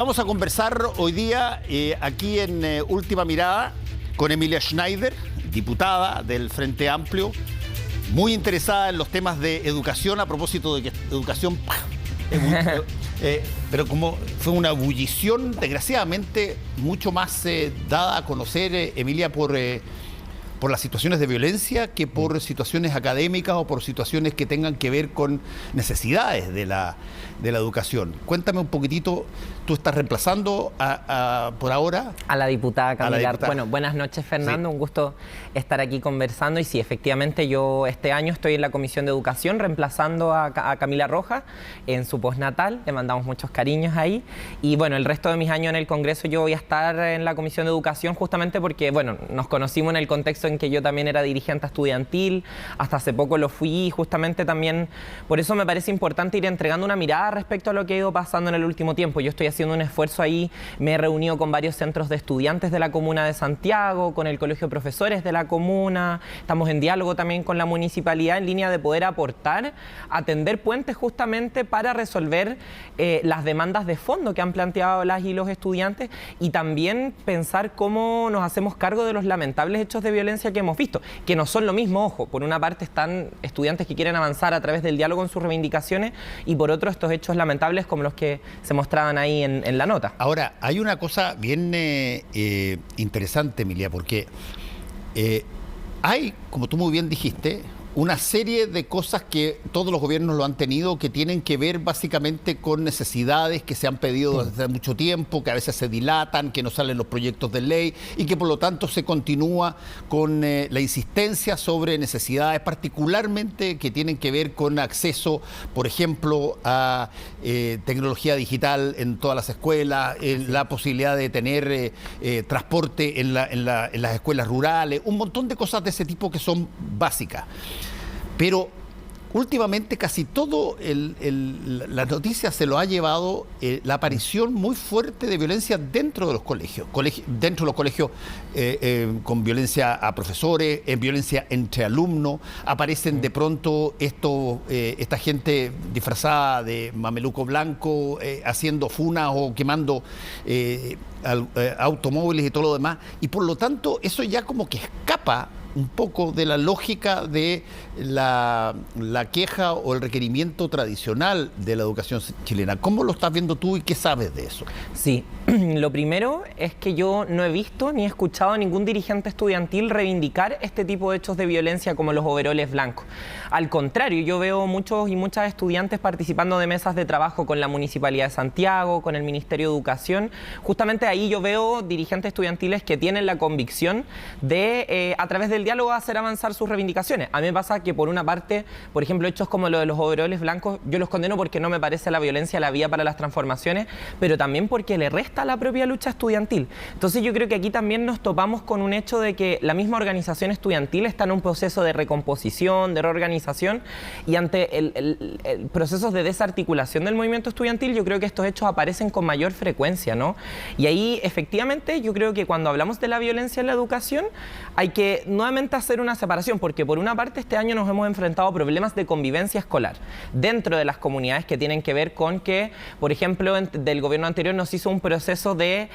Vamos a conversar hoy día aquí en Última Mirada con Emilia Schneider, diputada del Frente Amplio, muy interesada en los temas de educación, a propósito de que educación... pero como fue una ebullición, desgraciadamente, mucho más dada a conocer, Emilia, por las situaciones de violencia que por situaciones académicas o por situaciones que tengan que ver con necesidades de la educación. Cuéntame un poquitito, tú estás reemplazando por ahora a la diputada Camila. Bueno, buenas noches, Fernando, sí. Un gusto estar aquí conversando. Y sí, efectivamente, yo este año estoy en la Comisión de Educación reemplazando a Camila Rojas en su postnatal. Le mandamos muchos cariños ahí. Y bueno, el resto de mis años en el Congreso yo voy a estar en la Comisión de Educación justamente porque, bueno, nos conocimos en el contexto en que yo también era dirigente estudiantil, hasta hace poco lo fui, y justamente también por eso me parece importante ir entregando una mirada respecto a lo que ha ido pasando en el último tiempo. Yo estoy haciendo un esfuerzo ahí, me he reunido con varios centros de estudiantes de la comuna de Santiago, con el Colegio de Profesores de la comuna, estamos en diálogo también con la municipalidad en línea de poder aportar, atender puentes justamente para resolver las demandas de fondo que han planteado las y los estudiantes, y también pensar cómo nos hacemos cargo de los lamentables hechos de violencia que hemos visto, que no son lo mismo, ojo. Por una parte están estudiantes que quieren avanzar a través del diálogo en sus reivindicaciones, y por otro estos hechos lamentables como los que se mostraban ahí en la nota. Ahora, hay una cosa bien interesante, Emilia, porque hay, como tú muy bien dijiste, una serie de cosas que todos los gobiernos lo han tenido, que tienen que ver básicamente con necesidades que se han pedido desde hace mucho tiempo, que a veces se dilatan, que no salen los proyectos de ley y que por lo tanto se continúa con la insistencia sobre necesidades particularmente que tienen que ver con acceso, por ejemplo, a tecnología digital en todas las escuelas, la posibilidad de tener transporte en las escuelas rurales, un montón de cosas de ese tipo que son básicas. Pero últimamente casi todo las noticias se lo ha llevado la aparición muy fuerte de violencia dentro de los colegios, dentro de los colegios con violencia a profesores, violencia entre alumnos. Aparecen de pronto esta gente disfrazada de mameluco blanco haciendo funas o quemando automóviles y todo lo demás. Y por lo tanto eso ya como que escapa un poco de la lógica de la queja o el requerimiento tradicional de la educación chilena. ¿Cómo lo estás viendo tú y qué sabes de eso? Sí, lo primero es que yo no he visto ni he escuchado a ningún dirigente estudiantil reivindicar este tipo de hechos de violencia como los overoles blancos. Al contrario, yo veo muchos y muchas estudiantes participando de mesas de trabajo con la Municipalidad de Santiago, con el Ministerio de Educación. Justamente ahí yo veo dirigentes estudiantiles que tienen la convicción de, a través del diálogo, hacer avanzar sus reivindicaciones. A mí me pasa que por una parte, por ejemplo, hechos como lo de los overoles blancos, yo los condeno porque no me parece la violencia la vía para las transformaciones, pero también porque le resta a la propia lucha estudiantil. Entonces yo creo que aquí también nos topamos con un hecho de que la misma organización estudiantil está en un proceso de recomposición, de reorganización, y ante el procesos de desarticulación del movimiento estudiantil, yo creo que estos hechos aparecen con mayor frecuencia, ¿no? Y ahí, efectivamente, yo creo que cuando hablamos de la violencia en la educación, hay que nuevamente hacer una separación, porque por una parte este año nos hemos enfrentado a problemas de convivencia escolar dentro de las comunidades que tienen que ver con que, por ejemplo, del gobierno anterior nos hizo un proceso de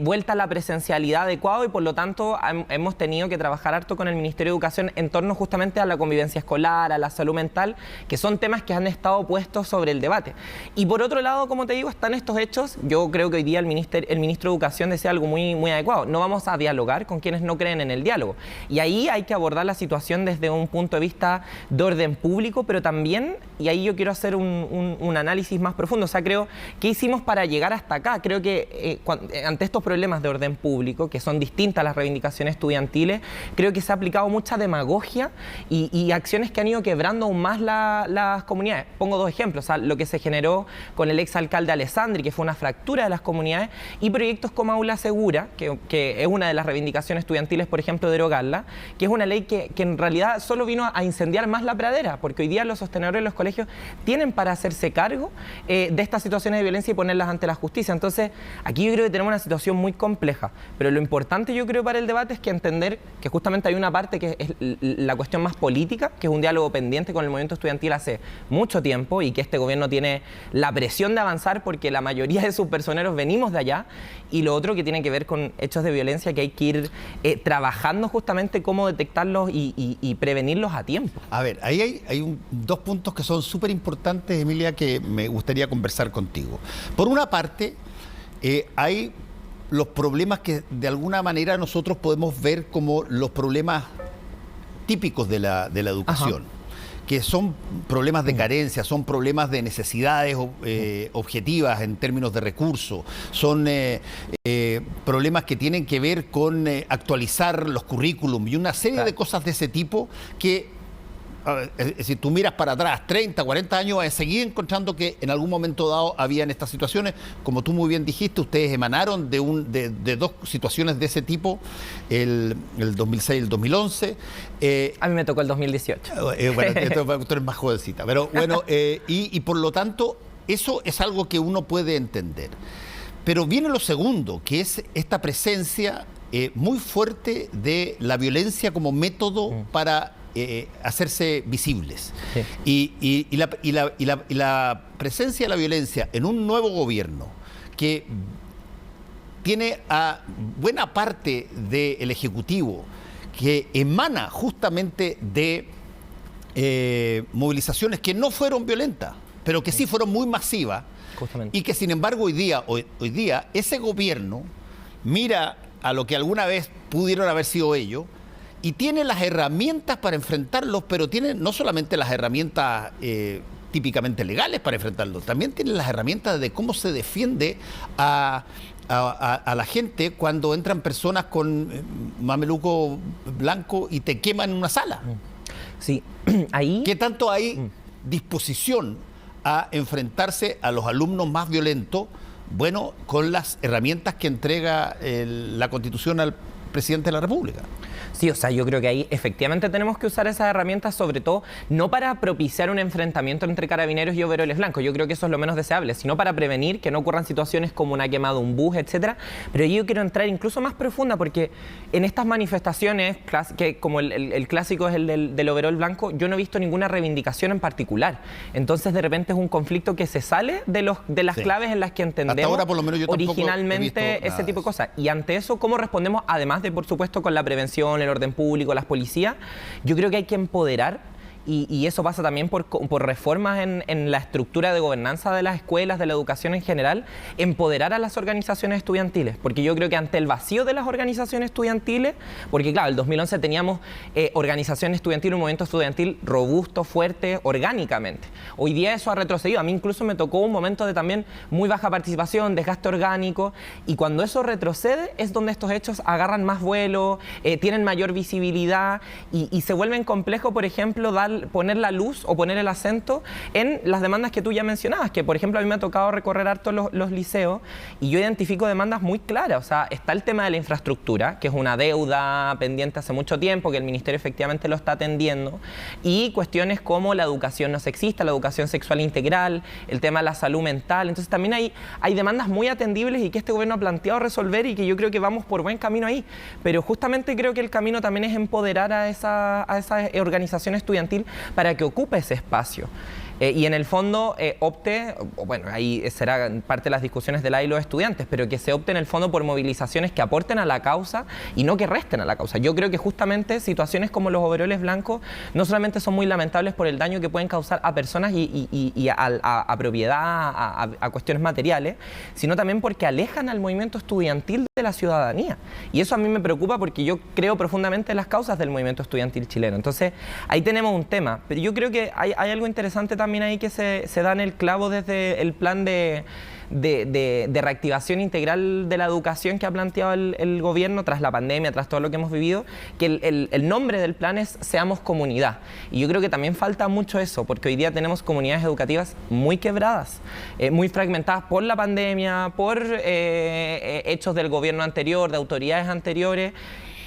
vuelta a la presencialidad adecuado, y por lo tanto hemos tenido que trabajar harto con el Ministerio de Educación en torno justamente a la convivencia escolar, a la salud mental, que son temas que han estado puestos sobre el debate. Y por otro lado, como te digo, están estos hechos. Yo creo que hoy día el ministro de Educación decía algo muy, muy adecuado: no vamos a dialogar con quienes no creen en el diálogo. Y ahí hay que abordar la situación desde un punto de vista de orden público, pero también, y ahí yo quiero hacer un análisis más profundo, o sea, creo, ¿qué hicimos para llegar hasta acá? Creo que ante estos problemas de orden público, que son distintas a las reivindicaciones estudiantiles, creo que se ha aplicado mucha demagogia y acciones que han ido quebrando aún más las comunidades. Pongo dos ejemplos: o sea, lo que se generó con el exalcalde Alessandri, que fue una fractura de las comunidades, y proyectos como Aula Segura, que es una de las reivindicaciones estudiantiles, por ejemplo, derogarla, que es una ley que en realidad solo vino a incendiar más la pradera, porque hoy día los sostenedores de los colegios tienen para hacerse cargo de estas situaciones de violencia y ponerlas ante la justicia. Entonces, aquí Aquí yo creo que tenemos una situación muy compleja, pero lo importante yo creo para el debate es que entender que justamente hay una parte que es la cuestión más política, que es un diálogo pendiente con el movimiento estudiantil hace mucho tiempo y que este gobierno tiene la presión de avanzar porque la mayoría de sus personeros venimos de allá, y lo otro que tiene que ver con hechos de violencia que hay que ir trabajando justamente cómo detectarlos y prevenirlos a tiempo. A ver, ahí hay dos puntos que son súper importantes, Emilia, que me gustaría conversar contigo. Por una parte, hay los problemas que de alguna manera nosotros podemos ver como los problemas típicos de la educación. Ajá. Que son problemas de carencia, son problemas de necesidades objetivas en términos de recursos, son problemas que tienen que ver con actualizar los currículum y una serie de cosas de ese tipo que, si tú miras para atrás, 30, 40 años, vas a seguir encontrando que en algún momento dado habían estas situaciones. Como tú muy bien dijiste, ustedes emanaron de dos situaciones de ese tipo, el 2006 y el 2011. A mí me tocó el 2018. Bueno, tú eres más jovencita. Pero bueno, y por lo tanto, eso es algo que uno puede entender. Pero viene lo segundo, que es esta presencia muy fuerte de la violencia como método para hacerse visibles. Sí. Y la presencia de la violencia en un nuevo gobierno que tiene a buena parte del Ejecutivo que emana justamente de movilizaciones que no fueron violentas, pero que sí fueron muy masivas, justamente. Y que sin embargo hoy día ese gobierno mira a lo que alguna vez pudieron haber sido ellos y tiene las herramientas para enfrentarlos, pero tiene no solamente las herramientas típicamente legales para enfrentarlos, también tiene las herramientas de cómo se defiende a la gente cuando entran personas con mameluco blanco y te queman en una sala. Sí, ahí... ¿Qué tanto hay disposición a enfrentarse a los alumnos más violentos? Bueno, con las herramientas que entrega la Constitución al presidente de la República. Sí, o sea, yo creo que ahí efectivamente tenemos que usar esas herramientas, sobre todo no para propiciar un enfrentamiento entre carabineros y overoles blancos, yo creo que eso es lo menos deseable, sino para prevenir que no ocurran situaciones como una quemada, un bus, etcétera. Pero yo quiero entrar incluso más profunda porque en estas manifestaciones, que como el clásico es el del overol blanco, yo no he visto ninguna reivindicación en particular. Entonces, de repente es un conflicto que se sale de las claves en las que entendemos. Hasta ahora, por lo menos, yo originalmente ese tipo de cosas. Y ante eso, ¿cómo respondemos? Además de, por supuesto, con la prevención, el orden público, las policías, yo creo que hay que empoderar, y eso pasa también por reformas en la estructura de gobernanza de las escuelas, de la educación en general, empoderar a las organizaciones estudiantiles, porque yo creo que ante el vacío de las organizaciones estudiantiles, porque claro, el 2011 teníamos organización estudiantil, un movimiento estudiantil robusto, fuerte, orgánicamente. Hoy día eso ha retrocedido, a mí incluso me tocó un momento de también muy baja participación, desgaste orgánico, y cuando eso retrocede es donde estos hechos agarran más vuelo, tienen mayor visibilidad, y se vuelven complejos, por ejemplo, poner la luz o poner el acento en las demandas que tú ya mencionabas, que por ejemplo a mí me ha tocado recorrer harto los liceos y yo identifico demandas muy claras. O sea, está el tema de la infraestructura, que es una deuda pendiente hace mucho tiempo, que el Ministerio efectivamente lo está atendiendo, y cuestiones como la educación no sexista, la educación sexual integral, el tema de la salud mental. Entonces también hay demandas muy atendibles y que este gobierno ha planteado resolver y que yo creo que vamos por buen camino ahí. Pero justamente creo que el camino también es empoderar a esa organización estudiantil para que ocupe ese espacio. Y en el fondo opte, bueno, ahí será parte de las discusiones de la y los estudiantes, pero que se opte en el fondo por movilizaciones que aporten a la causa y no que resten a la causa. Yo creo que justamente situaciones como los overoles blancos no solamente son muy lamentables por el daño que pueden causar a personas y a propiedad, a cuestiones materiales, sino también porque alejan al movimiento estudiantil de la ciudadanía. Y eso a mí me preocupa porque yo creo profundamente en las causas del movimiento estudiantil chileno. Entonces, ahí tenemos un tema. Pero yo creo que hay algo interesante también ahí que se da en el clavo desde el plan de reactivación integral de la educación que ha planteado el gobierno tras la pandemia, tras todo lo que hemos vivido, que el nombre del plan es Seamos Comunidad. Y yo creo que también falta mucho eso, porque hoy día tenemos comunidades educativas muy quebradas, muy fragmentadas por la pandemia, por hechos del gobierno anterior, de autoridades anteriores,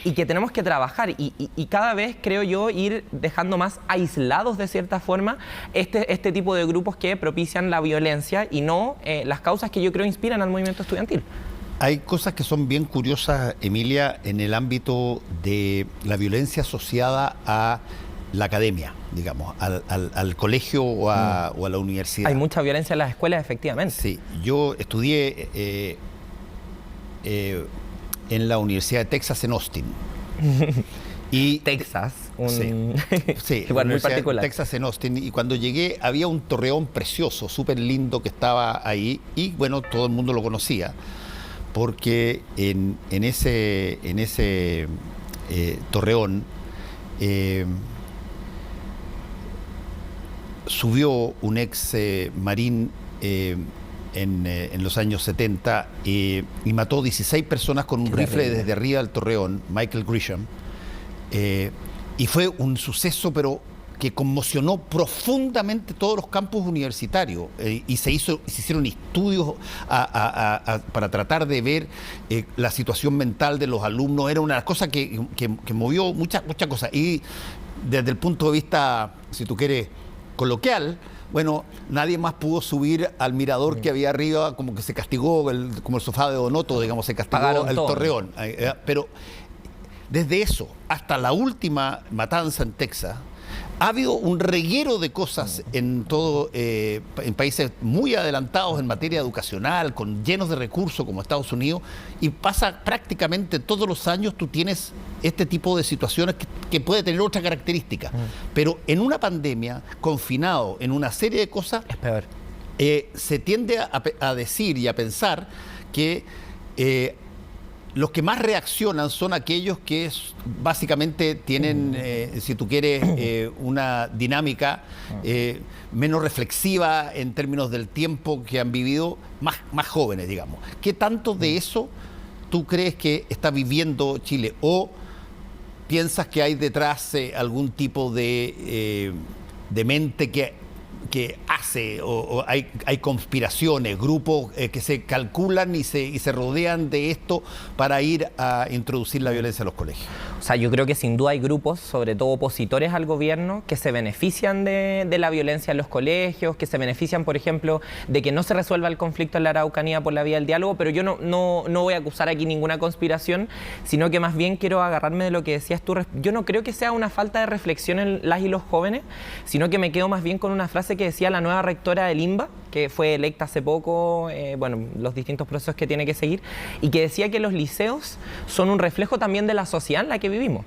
y que tenemos que trabajar y cada vez, creo yo, ir dejando más aislados de cierta forma este tipo de grupos que propician la violencia y no las causas que yo creo inspiran al movimiento estudiantil. Hay cosas que son bien curiosas, Emilia, en el ámbito de la violencia asociada a la academia, digamos, al colegio o a la universidad. Hay mucha violencia en las escuelas, efectivamente. Sí, yo estudié en la Universidad de Texas en Austin. Y Texas, sí, lugar muy particular. Texas en Austin, y cuando llegué había un torreón precioso, súper lindo que estaba ahí, y bueno, todo el mundo lo conocía, porque en ese torreón subió un ex marín en los años 70 y mató 16 personas con un rifle desde arriba del torreón, Michael Grisham. Y fue un suceso, pero que conmocionó profundamente todos los campus universitarios, y se hicieron estudios para tratar de ver la situación mental de los alumnos. Era una cosa que movió muchas cosas. Y desde el punto de vista, si tú quieres, coloquial, bueno, nadie más pudo subir al mirador que había arriba, como que se castigó, como el sofá de Donoto, digamos, se castigó el torreón. Pero desde eso hasta la última matanza en Texas, ha habido un reguero de cosas en países muy adelantados en materia educacional, llenos de recursos como Estados Unidos, y pasa prácticamente todos los años. Tú tienes este tipo de situaciones que puede tener otra característica, pero en una pandemia, confinado en una serie de cosas, es peor. Se tiende a decir y a pensar que los que más reaccionan son aquellos que básicamente tienen, si tú quieres, una dinámica menos reflexiva en términos del tiempo que han vivido, más jóvenes, digamos. ¿Qué tanto de eso tú crees que está viviendo Chile? ¿O piensas que hay detrás algún tipo de mente que hace, o hay conspiraciones, grupos que se calculan y se rodean de esto para ir a introducir la violencia a los colegios? O sea, yo creo que sin duda hay grupos, sobre todo opositores al gobierno, que se benefician de la violencia en los colegios, que se benefician, por ejemplo, de que no se resuelva el conflicto en la Araucanía por la vía del diálogo, pero yo no voy a acusar aquí ninguna conspiración, sino que más bien quiero agarrarme de lo que decías tú. Yo no creo que sea una falta de reflexión en las y los jóvenes, sino que me quedo más bien con una frase que decía la nueva rectora del INBA, que fue electa hace poco, los distintos procesos que tiene que seguir, y que decía que los liceos son un reflejo también de la sociedad en la que vivimos.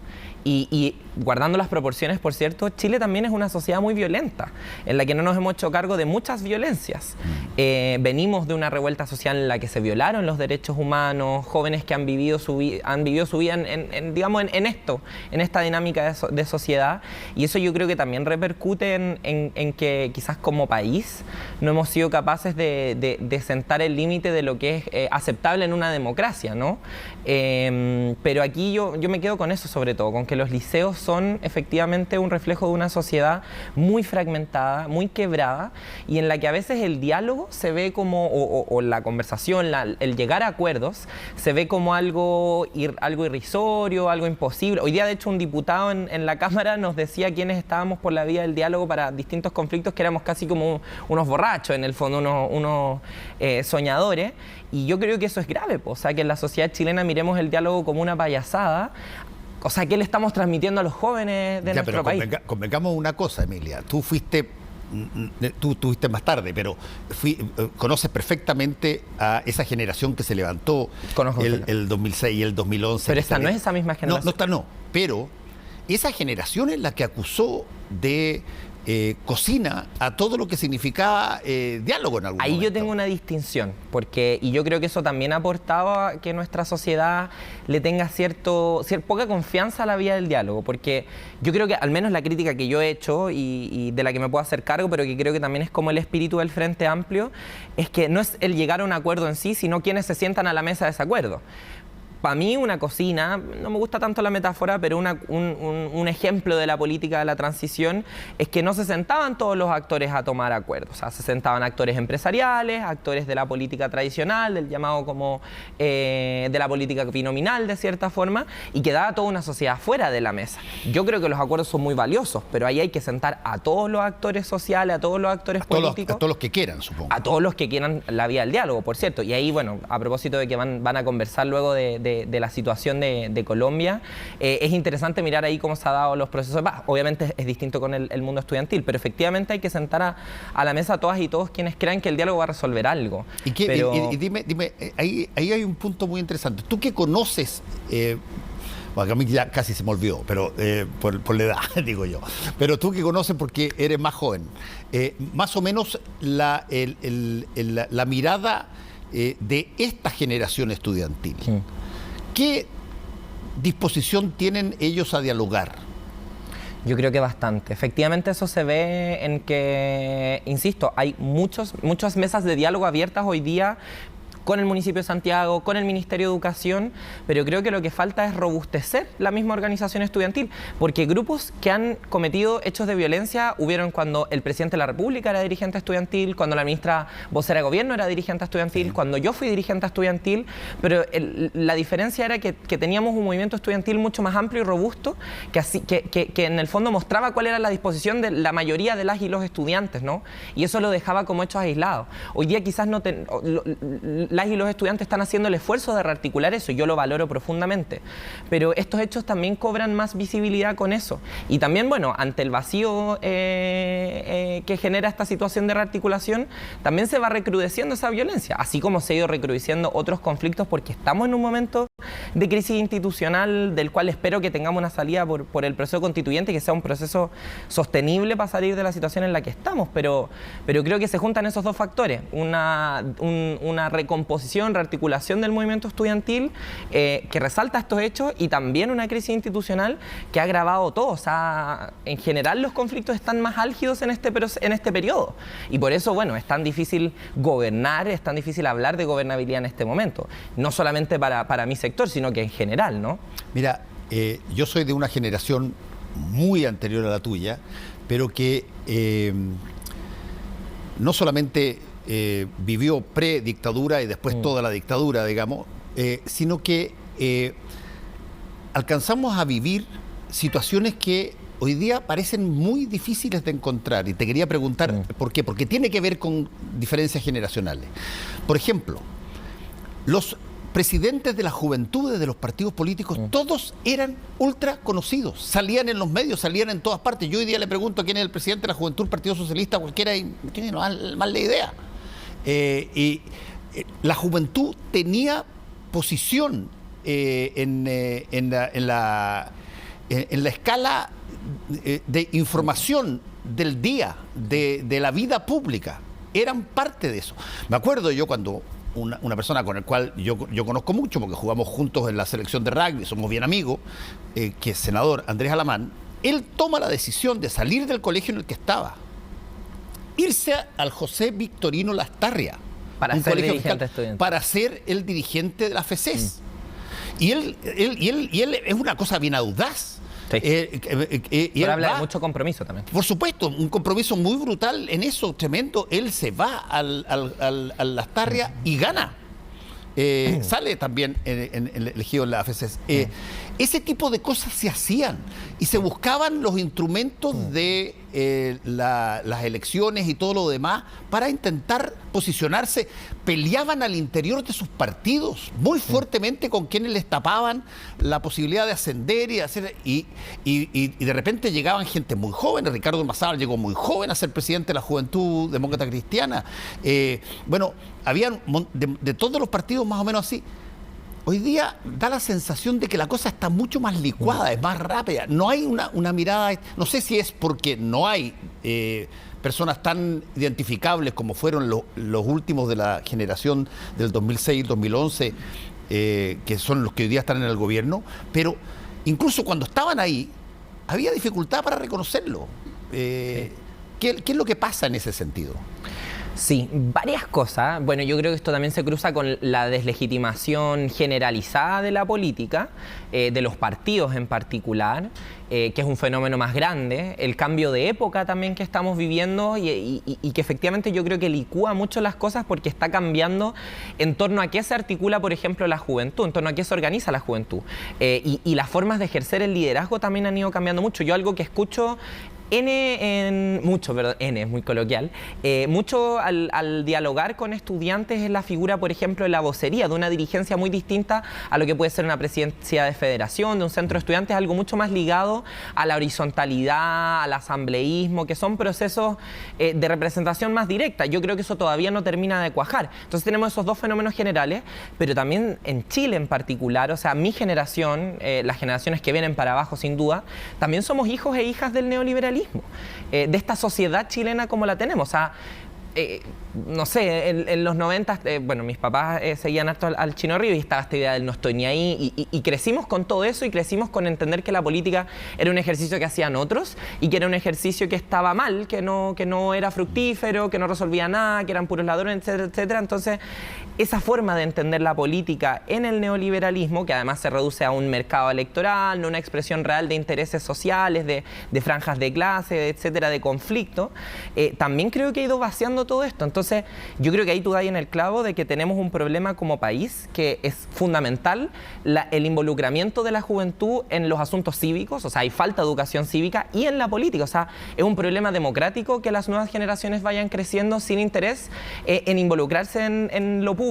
Y guardando las proporciones, por cierto, Chile también es una sociedad muy violenta, en la que no nos hemos hecho cargo de muchas violencias. Venimos de una revuelta social en la que se violaron los derechos humanos, jóvenes que han vivido su vida en esta dinámica de sociedad, y eso yo creo que también repercute en que quizás como país no hemos sido capaces de sentar el límite de lo que es aceptable en una democracia, ¿no? Pero aquí yo me quedo con eso, sobre todo, con que los liceos son efectivamente un reflejo de una sociedad muy fragmentada, muy quebrada, y en la que a veces el diálogo se ve como, o la conversación, el llegar a acuerdos, se ve como algo irrisorio, algo imposible. Hoy día, de hecho, un diputado en la Cámara nos decía quienes estábamos por la vía del diálogo para distintos conflictos, que éramos casi como unos borrachos, en el fondo, unos soñadores, y yo creo que eso es grave, o sea, que en la sociedad chilena miremos el diálogo como una payasada. O sea, ¿qué le estamos transmitiendo a los jóvenes de nuestro país? Convengamos una cosa, Emilia. Tú estuviste más tarde, pero conoces perfectamente a esa generación que se levantó el 2006 y el 2011. Pero esta no es esa misma generación. No. Pero esa generación es la que acusó de cocina a todo lo que significaba diálogo en algún momento. Ahí yo tengo una distinción, y yo creo que eso también ha aportado a que nuestra sociedad le tenga poca confianza a la vía del diálogo, porque yo creo que al menos la crítica que yo he hecho y de la que me puedo hacer cargo, pero que creo que también es como el espíritu del Frente Amplio, es que no es el llegar a un acuerdo en sí, sino quienes se sientan a la mesa de ese acuerdo. Para mí una cocina, no me gusta tanto la metáfora, pero un ejemplo de la política de la transición es que no se sentaban todos los actores a tomar acuerdos. O sea, se sentaban actores empresariales, actores de la política tradicional, del llamado como de la política binominal de cierta forma, y quedaba toda una sociedad fuera de la mesa. Yo creo que los acuerdos son muy valiosos, pero ahí hay que sentar a todos los actores sociales, a todos los actores políticos. A todos los que quieran, supongo. A todos los que quieran la vía del diálogo, por cierto. Y ahí, bueno, a propósito de que van a conversar luego de la situación de Colombia, es interesante mirar ahí cómo se han dado los procesos de paz. Obviamente es distinto con el mundo estudiantil, pero efectivamente hay que sentar a la mesa a todas y todos quienes crean que el diálogo va a resolver algo. Y dime, ahí hay un punto muy interesante. Tú que conoces, bueno, a mí ya casi se me olvidó, pero por la edad, digo yo, pero tú que conoces porque eres más joven, más o menos la mirada de esta generación estudiantil. ¿Qué disposición tienen ellos a dialogar? Yo creo que bastante. Efectivamente eso se ve en que, insisto, hay muchas mesas de diálogo abiertas hoy día con el municipio de Santiago, con el Ministerio de Educación, pero creo que lo que falta es robustecer la misma organización estudiantil, porque grupos que han cometido hechos de violencia hubieron cuando el presidente de la República era dirigente estudiantil, cuando la ministra vocera de gobierno era dirigente estudiantil, cuando yo fui dirigente estudiantil, pero la diferencia era que teníamos un movimiento estudiantil mucho más amplio y robusto, que en el fondo mostraba cuál era la disposición de la mayoría de las y los estudiantes, ¿no? Y eso lo dejaba como hechos aislados. Hoy día quizás las y los estudiantes están haciendo el esfuerzo de rearticular eso, y yo lo valoro profundamente, pero estos hechos también cobran más visibilidad con eso, y también, bueno, ante el vacío que genera esta situación de rearticulación, también se va recrudeciendo esa violencia, así como se ha ido recrudeciendo otros conflictos, porque estamos en un momento de crisis institucional del cual espero que tengamos una salida por el proceso constituyente, que sea un proceso sostenible para salir de la situación en la que estamos, pero creo que se juntan esos dos factores, una recomposición, rearticulación del movimiento estudiantil que resalta estos hechos, y también una crisis institucional que ha agravado todo. O sea, en general los conflictos están más álgidos en este periodo, y por eso, bueno, es tan difícil gobernar, es tan difícil hablar de gobernabilidad en este momento, no solamente para mi sector, sino que en general, ¿no? Mira, yo soy de una generación muy anterior a la tuya, pero que no solamente vivió pre-dictadura y después toda la dictadura, digamos, sino que alcanzamos a vivir situaciones que hoy día parecen muy difíciles de encontrar. Y te quería preguntar por qué. Porque tiene que ver con diferencias generacionales. Por ejemplo, los presidentes de las juventudes de los partidos políticos, todos eran ultra conocidos, salían en los medios, salían en todas partes. Yo hoy día le pregunto quién es el presidente de la juventud del Partido Socialista, cualquiera, y no tiene más la idea. Y la juventud tenía posición en la escala de información del día, de la vida pública. Eran parte de eso. Me acuerdo yo cuando una persona con el cual yo conozco mucho, porque jugamos juntos en la selección de rugby, somos bien amigos, que es senador Andrés Alamán, él toma la decisión de salir del colegio en el que estaba, irse al José Victorino Lastarria, para ser dirigente estudiantil, para ser el dirigente de la FECES. Y él es una cosa bien audaz. Sí. Pero habla de mucho compromiso también. Por supuesto, un compromiso muy brutal en eso, tremendo. Él se va al Lastarria y gana. Sale también elegido en la FECES. Ese tipo de cosas se hacían y se buscaban los instrumentos de las elecciones y todo lo demás para intentar posicionarse. Peleaban al interior de sus partidos muy fuertemente con quienes les tapaban la posibilidad de ascender y hacer, y de repente llegaban gente muy joven. Ricardo Ormazábal llegó muy joven a ser presidente de la Juventud Demócrata Cristiana. Bueno, habían de todos los partidos más o menos así. Hoy día da la sensación de que la cosa está mucho más licuada, es más rápida. No hay una mirada, no sé si es porque no hay personas tan identificables como fueron los últimos de la generación del 2006-2011, que son los que hoy día están en el gobierno, pero incluso cuando estaban ahí, había dificultad para reconocerlo. ¿Qué es lo que pasa en ese sentido? Sí, varias cosas. Bueno, yo creo que esto también se cruza con la deslegitimación generalizada de la política, de los partidos en particular, que es un fenómeno más grande, el cambio de época también que estamos viviendo y que efectivamente yo creo que licúa mucho las cosas porque está cambiando en torno a qué se articula, por ejemplo, la juventud, en torno a qué se organiza la juventud. Y las formas de ejercer el liderazgo también han ido cambiando mucho. Yo algo que escucho N es muy coloquial, mucho al dialogar con estudiantes es la figura, por ejemplo, de la vocería, de una dirigencia muy distinta a lo que puede ser una presidencia de federación, de un centro de estudiantes, algo mucho más ligado a la horizontalidad, al asambleísmo, que son procesos de representación más directa. Yo creo que eso todavía no termina de cuajar. Entonces tenemos esos dos fenómenos generales, pero también en Chile en particular, o sea, mi generación, las generaciones que vienen para abajo sin duda, también somos hijos e hijas del neoliberalismo. De esta sociedad chilena como la tenemos. O sea, no sé, en los 90, bueno, mis papás seguían harto al Chino Ríos y estaba esta idea del no estoy ni ahí y crecimos con todo eso y crecimos con entender que la política era un ejercicio que hacían otros y que era un ejercicio que estaba mal, que no era fructífero, que no resolvía nada, que eran puros ladrones, etcétera, etcétera. Entonces, esa forma de entender la política en el neoliberalismo, que además se reduce a un mercado electoral, no una expresión real de intereses sociales, de franjas de clase, etcétera, de conflicto, también creo que ha ido vaciando todo esto. Entonces, yo creo que ahí tú das en el clavo de que tenemos un problema como país que es fundamental el involucramiento de la juventud en los asuntos cívicos, o sea, hay falta de educación cívica y en la política, o sea, es un problema democrático que las nuevas generaciones vayan creciendo sin interés en involucrarse en lo público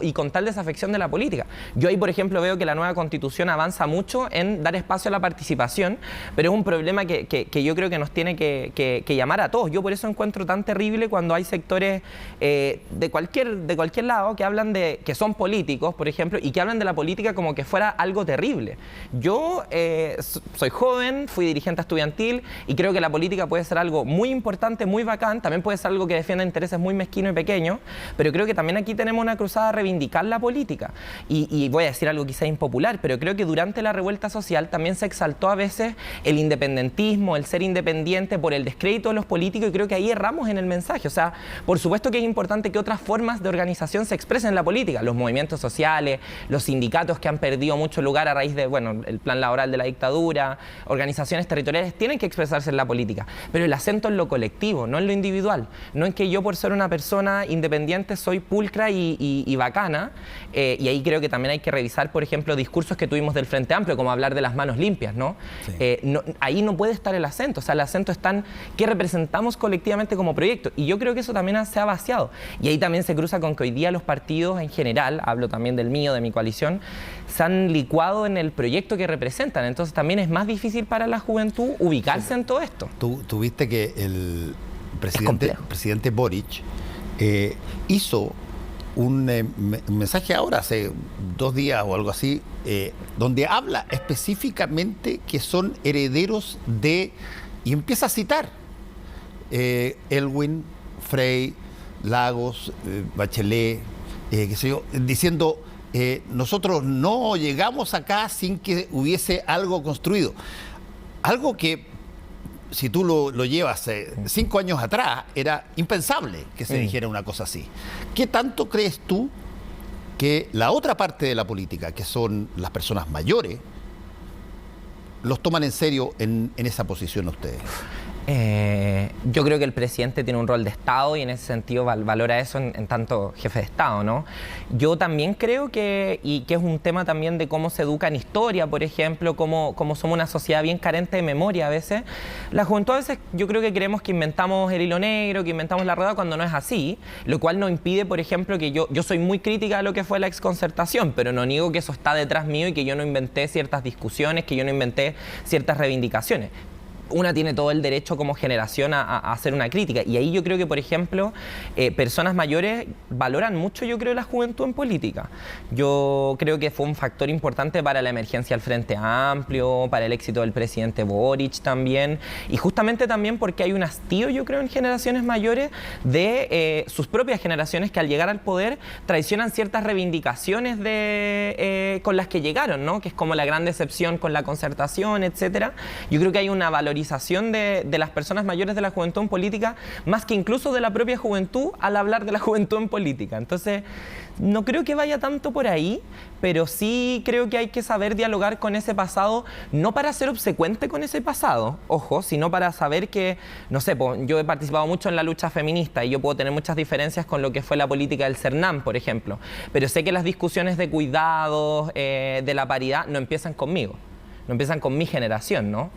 y con tal desafección de la política. Yo ahí, por ejemplo, veo que la nueva Constitución avanza mucho en dar espacio a la participación, pero es un problema que yo creo que nos tiene que llamar a todos. Yo por eso encuentro tan terrible cuando hay sectores de cualquier lado que hablan que son políticos, por ejemplo, y que hablan de la política como que fuera algo terrible. Yo soy joven, fui dirigente estudiantil y creo que la política puede ser algo muy importante, muy bacán, también puede ser algo que defienda intereses muy mezquinos y pequeños, pero creo que también aquí tenemos una cruzada a reivindicar la política. Y voy a decir algo quizá impopular, pero creo que durante la revuelta social también se exaltó a veces el independentismo, el ser independiente por el descrédito de los políticos y creo que ahí erramos en el mensaje. O sea, por supuesto que es importante que otras formas de organización se expresen en la política, los movimientos sociales, los sindicatos que han perdido mucho lugar a raíz de, bueno, el plan laboral de la dictadura, organizaciones territoriales tienen que expresarse en la política, pero el acento en lo colectivo, no en lo individual, no en que yo por ser una persona independiente soy pulcra y bacana, y ahí creo que también hay que revisar, por ejemplo, discursos que tuvimos del Frente Amplio, como hablar de las manos limpias, ¿no? Sí. Ahí no puede estar el acento, o sea, el acento está en qué representamos colectivamente como proyecto, y yo creo que eso también se ha vaciado, y ahí también se cruza con que hoy día los partidos en general, hablo también del mío, de mi coalición, se han licuado en el proyecto que representan, entonces también es más difícil para la juventud ubicarse en todo esto. Tú viste que el presidente Boric hizo un mensaje ahora, hace 2 días o algo así, donde habla específicamente que son herederos de, y empieza a citar, Elwin, Frey, Lagos, Bachelet, qué sé yo, diciendo, nosotros no llegamos acá sin que hubiese algo construido. Algo que, si tú lo llevas 5 años atrás, era impensable que se dijera una cosa así. ¿Qué tanto crees tú que la otra parte de la política, que son las personas mayores, los toman en serio en esa posición ustedes? Yo creo que el presidente tiene un rol de Estado y en ese sentido valora eso en tanto jefe de Estado, ¿no? Yo también creo que es un tema también de cómo se educa en historia, por ejemplo, cómo somos una sociedad bien carente de memoria a veces. La juventud a veces yo creo que creemos que inventamos el hilo negro, que inventamos la rueda cuando no es así, lo cual no impide, por ejemplo, que yo soy muy crítica de lo que fue la exconcertación, pero no niego que eso está detrás mío y que yo no inventé ciertas discusiones, que yo no inventé ciertas reivindicaciones. Una tiene todo el derecho como generación a hacer una crítica. Y ahí yo creo que, por ejemplo, personas mayores valoran mucho, yo creo, la juventud en política. Yo creo que fue un factor importante para la emergencia del Frente Amplio, para el éxito del presidente Boric también. Y justamente también porque hay un hastío, yo creo, en generaciones mayores de sus propias generaciones que al llegar al poder traicionan ciertas reivindicaciones con las que llegaron, ¿no? Que es como la gran decepción con la concertación, etcétera. Yo creo que hay una valorización minorización de las personas mayores de la juventud en política, más que incluso de la propia juventud al hablar de la juventud en política. Entonces, no creo que vaya tanto por ahí, pero sí creo que hay que saber dialogar con ese pasado, no para ser obsecuente con ese pasado, ojo, sino para saber que, no sé, yo he participado mucho en la lucha feminista y yo puedo tener muchas diferencias con lo que fue la política del CERNAM, por ejemplo, pero sé que las discusiones de cuidados, de la paridad, no empiezan conmigo. No empiezan con mi generación, ¿no?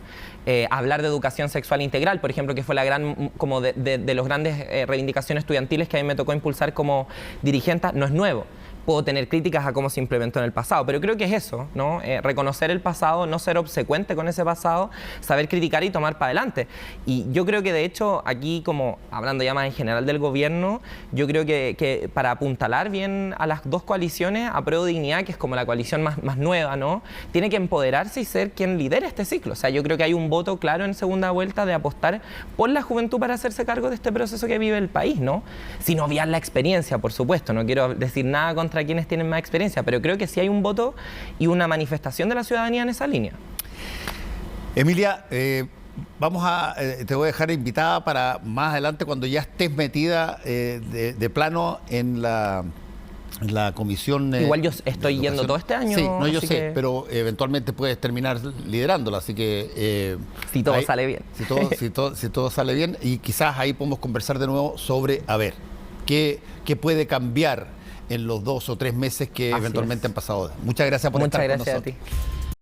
Hablar de educación sexual integral, por ejemplo, que fue la gran, como de los grandes reivindicaciones estudiantiles que a mí me tocó impulsar como dirigente, no es nuevo. Puedo tener críticas a cómo se implementó en el pasado, pero creo que es eso, ¿no? Reconocer el pasado, no ser obsecuente con ese pasado, saber criticar y tomar para adelante. Y yo creo que de hecho aquí, como hablando ya más en general del gobierno, yo creo que para apuntalar bien a las dos coaliciones, Apruebo Dignidad, que es como la coalición más nueva, ¿no? Tiene que empoderarse y ser quien lidere este ciclo. O sea, yo creo que hay un voto claro en segunda vuelta de apostar por la juventud para hacerse cargo de este proceso que vive el país, ¿no? Sin obviar la experiencia, por supuesto, no quiero decir nada contra quienes tienen más experiencia, pero creo que sí hay un voto y una manifestación de la ciudadanía en esa línea. Emilia, te voy a dejar invitada para más adelante cuando ya estés metida de plano en la comisión. Igual yo estoy yendo todo este año. Sí, no, yo sé, pero eventualmente puedes terminar liderándola, así que... si todo sale bien. Si todo sale bien, y quizás ahí podemos conversar de nuevo sobre, a ver, qué puede cambiar en los 2 o 3 meses que eventualmente han pasado. Muchas gracias por estar con nosotros. Muchas gracias a ti.